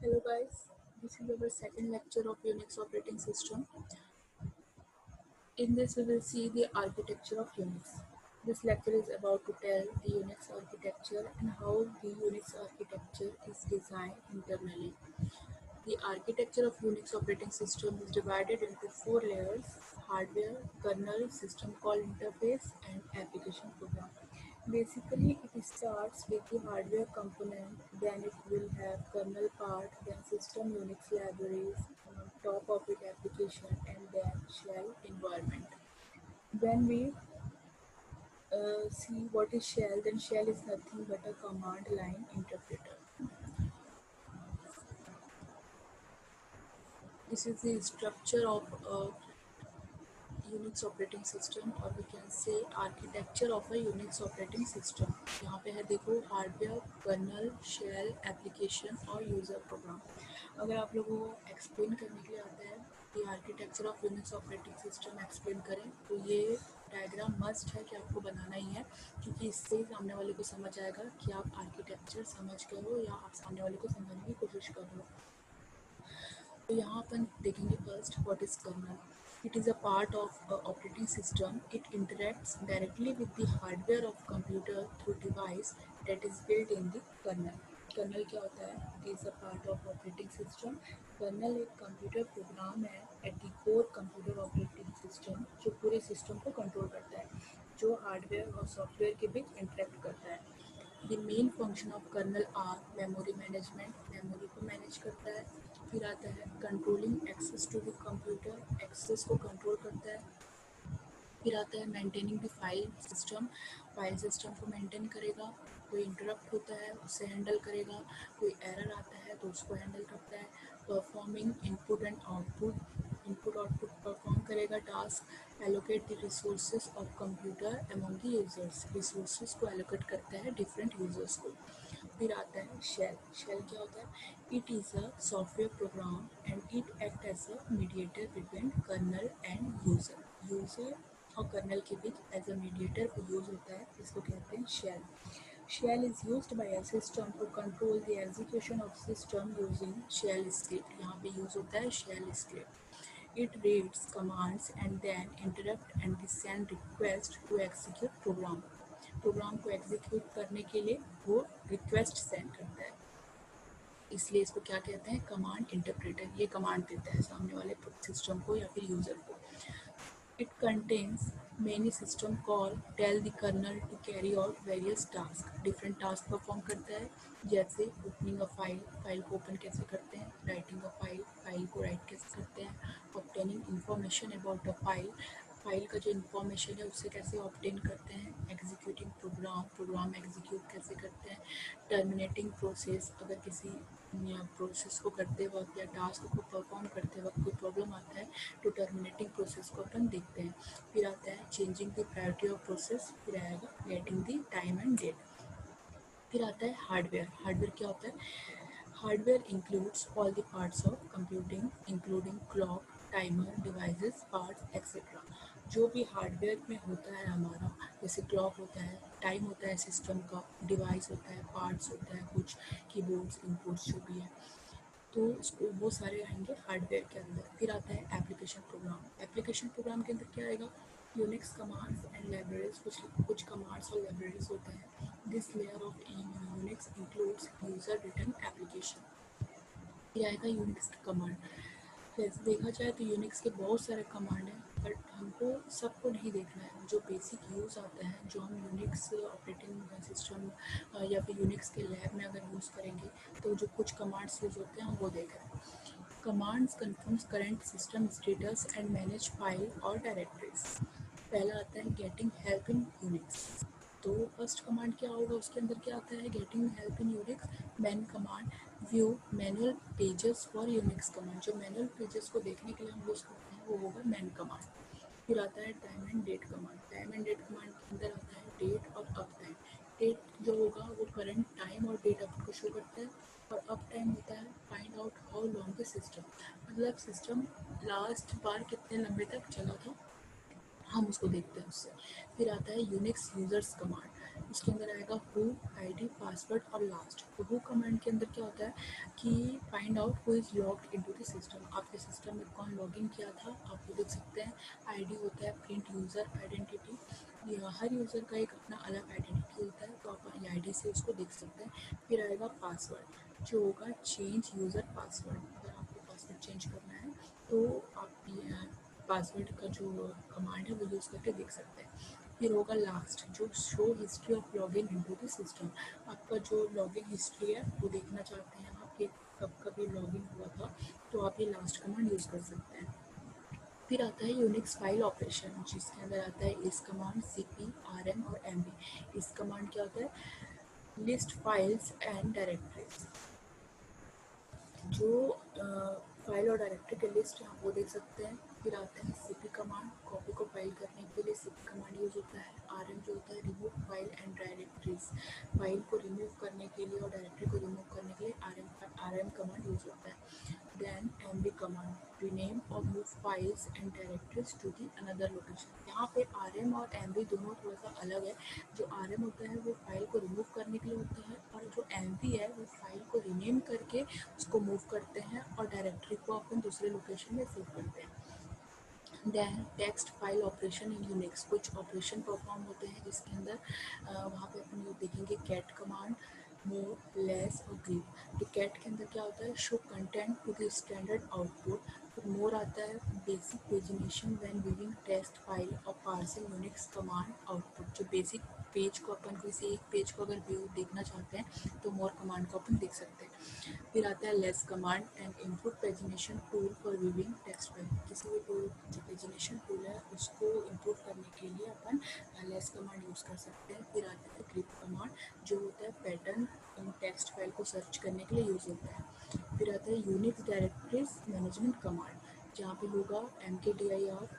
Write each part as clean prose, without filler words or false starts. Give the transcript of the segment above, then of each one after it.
Hello guys, this is our second lecture of Unix operating system. In this we will see the architecture of Unix. This lecture is about to tell the Unix architecture and how the Unix architecture is designed internally. The architecture of Unix operating system is divided into four layers: hardware, kernel, system call interface, and application program. Basically, it starts with the hardware component, then it will have kernel part, then system Unix libraries, and on top of it application, and then shell environment. When we see what is shell, then shell is nothing but a command line interpreter. This is the structure of a Unix operating system और we can say architecture of a Unix operating system. यहाँ पे है देखो hardware, kernel, shell, application और user program. अगर आप लोगों को एक्सप्लेन करने के लिए आता है कि architecture of Unix operating system explain करें तो ये डायग्राम मस्ट है कि आपको बनाना ही है, क्योंकि इससे ही सामने वाले को समझ आएगा कि आप आर्किटेक्चर समझ गए हो या आप सामने वाले को समझने की कोशिश कर रहे हो। तो यहाँ अपन देखेंगे first what is kernel. It is a part of the operating system. It interacts directly with the hardware of computer through device that is built in the kernel. Kernel क्या होता है? It is a part of operating system. Kernel एक computer program है at the core computer operating system जो पूरे system को control करता है, जो हार्डवेयर और सॉफ्टवेयर के बीच इंटरेक्ट करता है। The main function of kernel are memory management, memory को मैनेज करता है। फिर आता है controlling access to the computer, access को कंट्रोल करता है। फिर आता है मेंटेनिंग द फाइल सिस्टम को मेंटेन करेगा। कोई इंटरप्ट होता है उसे हैंडल करेगा, कोई एरर आता है तो उसको हैंडल करता है। Performing input and output, input output perform करेगा task. Allocate the resources of computer among the users, resources को एलोकेट करता है डिफरेंट यूजर्स को। फिर आता है शेल। शेल क्या होता है? It is a software program and it act as a mediator between kernel and user और कर्नल के बीच एज अ मीडिएटर को यूज़ होता है, इसको कहते हैं shell. Shell is used by a system to control the execution of system using shell script. यहाँ पे यूज़ होता है shell script. It reads commands and then interrupt and send request to execute program। Program को execute करने के लिए वो request send करता है, इसलिए इसको क्या कहते हैं? Command interpreter. ये कमांड देता है सामने वाले सिस्टम को या फिर यूज़र को। It contains many system call tell the kernel to carry out various task. Different task perform करता है, जैसे ओपनिंग अ फाइल, फाइल को ओपन कैसे करते हैं, राइटिंग अ फाइल, फाइल को राइट कैसे करते हैं, obtaining information about a file, file का जो इन्फॉर्मेशन है उससे कैसे ऑब्टेन करते हैं, एग्जीक्यूटिंग प्रोग्राम, प्रोग्राम एग्जीक्यूट कैसे करते हैं, टर्मिनेटिंग प्रोसेस, अगर किसी प्रोसेस को करते वक्त या टास्क को परफॉर्म करते वक्त कोई प्रॉब्लम आता है तो टर्मिनेटिंग प्रोसेस को अपन देखते हैं। फिर आता है changing the priority of process, फिर आएगा getting the time and date. फिर आता है हार्डवेयर। हार्डवेयर क्या होता है? Hardware includes all the parts of computing including clock, timer, devices, parts etcetera. जो भी हार्डवेयर में होता है हमारा, जैसे क्लॉक होता है, टाइम होता है सिस्टम का, डिवाइस होता है, पार्ट्स होता है कुछ, कीबोर्ड्स, इनपुट्स जो भी है, तो उसको वो सारे आएंगे हार्डवेयर के अंदर। फिर आता है एप्लीकेशन प्रोग्राम। एप्लीकेशन प्रोग्राम के अंदर क्या आएगा? यूनिक्स कमांड्स एंड लाइब्रेरीज, कुछ कमांड्स और लाइब्रेरीज होते हैं। This layer of Unix includes user written application. फिर आएगा यूनिक्स की कमांड। वैसे देखा जाए तो यूनिक्स के बहुत सारे कमांड हैं, बट हमको सबको नहीं देखना है। जो बेसिक यूज़ आता है, जो हम यूनिक्स ऑपरेटिंग सिस्टम या फिर यूनिक्स के लैब में अगर यूज़ करेंगे तो जो कुछ कमांड्स यूज़ होते हैं हम वो देख रहे हैं। Commands confirms current system status and manage file और डायरेक्टरीज। पहला आता है गेटिंग हेल्प इन यूनिक्स। तो फर्स्ट कमांड क्या होगा? उसके अंदर क्या आता है? Getting help in Unix. Man command view manual pages for Unix command. जो मैनुअल पेजेस को देखने के लिए हम यूज़ करते हैं वो होगा मैन कमांड। फिर आता है time and date command. Time and date command के अंदर आता है डेट और अप टाइम। डेट जो होगा वो करंट टाइम और डेट अप को शो करता है, और अप टाइम होता है find out how long the system, मतलब सिस्टम लास्ट बार कितने लंबे तक चला था हम उसको देखते हैं उससे। फिर आता है यूनिक्स यूज़र्स कमांड। इसके अंदर आएगा हु, आईडी, पासवर्ड और लास्ट। तो हु कमांड के अंदर क्या होता है कि find out who is logged into the system, आपके सिस्टम में कौन लॉगिन किया था आप वो देख सकते हैं। आईडी होता है प्रिंट यूज़र आइडेंटिटी, हर यूज़र का एक अपना अलग आइडेंटिटी होता है, तो आप आईडी से उसको देख सकते हैं। फिर आएगा पासवर्ड जो होगा चेंज यूज़र पासवर्ड, अगर आपको पासवर्ड चेंज करना है तो आप पासवर्ड का जो कमांड है वो यूज़ करके देख सकते हैं। फिर होगा लास्ट जो show history of log n into the system, आपका जो लॉगिन हिस्ट्री है वो देखना चाहते हैं आप कि कब कब ये लॉगिन हुआ था, तो आप ये लास्ट कमांड यूज़ कर सकते हैं। फिर आता है यूनिक्स फाइल ऑपरेशन जिसके अंदर आता है इस कमांड, सीपी, आरएम और एमबी। इस कमांड क्या होता है लिस्ट फाइल्स एंड डायरेक्टरीज, जो फाइल और डायरेक्टरी के लिस्ट हैं आप वो देख सकते हैं। फिर आता है सीपी कमांड, कॉपी को फाइल करने के लिए सीपी कमांड यूज होता है। आरएम जो होता है remove file and directories, file को रिमूव करने के लिए और डायरेक्टरी को रिमूव करने के लिए आरएम कमांड यूज होता है। देन एमबी कमांड रीनेम और move files and directories to the another location. यहाँ पे आरएम और एमबी दोनों थोड़ा सा अलग है। जो आरएम होता है वो फाइल को रिमूव करने के लिए होता है, और जो एमबी है वो फाइल को रीनेम करके उसको मूव करते हैं और डायरेक्टरी को अपन दूसरे लोकेशन में सेव करते हैं। Then text file operation in Unix, कुछ ऑपरेशन परफॉर्म होते हैं जिसके अंदर वहाँ पे अपन ये देखेंगे कैट कमांड, मोर, लेस और ग्रीप। तो कैट के अंदर क्या होता है show content to the standard output. फिर मोर आता है basic pagination when viewing text file और पार्सिंग यूनिक्स कमांड आउटपुट, जो बेसिक पेज को अपन किसी एक पेज को अगर व्यू देखना चाहते हैं तो मोर कमांड को अपन देख सकते हैं। फिर आता है less command and improve pagination tool for viewing text file, किसी भी टूल जो पेजिनेशन टूल है उसको इम्प्रूव करने के लिए अपन लेस कमांड यूज़ कर सकते हैं। फिर आता है ग्रिप कमांड जो होता है पैटर्न इन टेक्स्ट फाइल को सर्च करने के लिए यूज़ होता है। फिर आता है यूनिक्स डायरेक्टरीज मैनेजमेंट कमांड, जहाँ पे होगा mkdir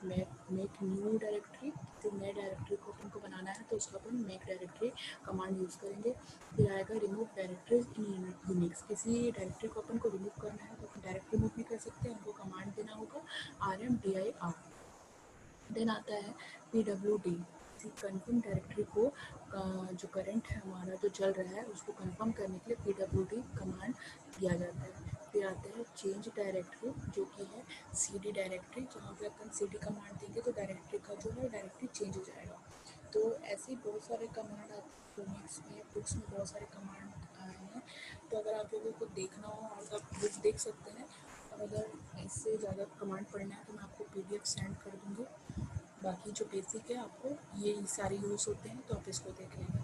मेक न्यू डायरेक्टरी, तो नए डायरेक्टरी को अपन को बनाना है तो उसका अपन मेक डायरेक्टरी कमांड यूज़ करेंगे। फिर आएगा रिमूव डायरेक्टरीज इन यूनिक्स, किसी डायरेक्टरी को अपन को रिमूव करना है तो अपन डायरेक्ट रिमूव भी कर सकते हैं, उनको कमांड देना होगा RMDIR। देन आता है PWD, किसी कन्फर्म डायरेक्टरी को जो करंट है हमारा जो चल रहा है उसको कन्फर्म करने के लिए PWD कमांड दिया जाता है। फिर आते हैं चेंज डायरेक्टरी जो कि है CD डायरेक्टरी, जहाँ पे अपन CD कमांड देंगे तो डायरेक्टरी का जो है डायरेक्टरी चेंज हो जाएगा। तो ऐसे ही बहुत सारे कमांड आते हैं यूनिक्स में, बुक्स में बहुत सारे कमांड आए हैं। तो अगर आप लोगों को देखना हो और आप बुक देख सकते हैं, और अगर इससे ज़्यादा कमांड पढ़ना है तो मैं आपको PDF सेंड कर दूँगी। बाकी जो बेसिक है आपको ये सारे यूज़ होते हैं तो आप इसको देख लेंगे।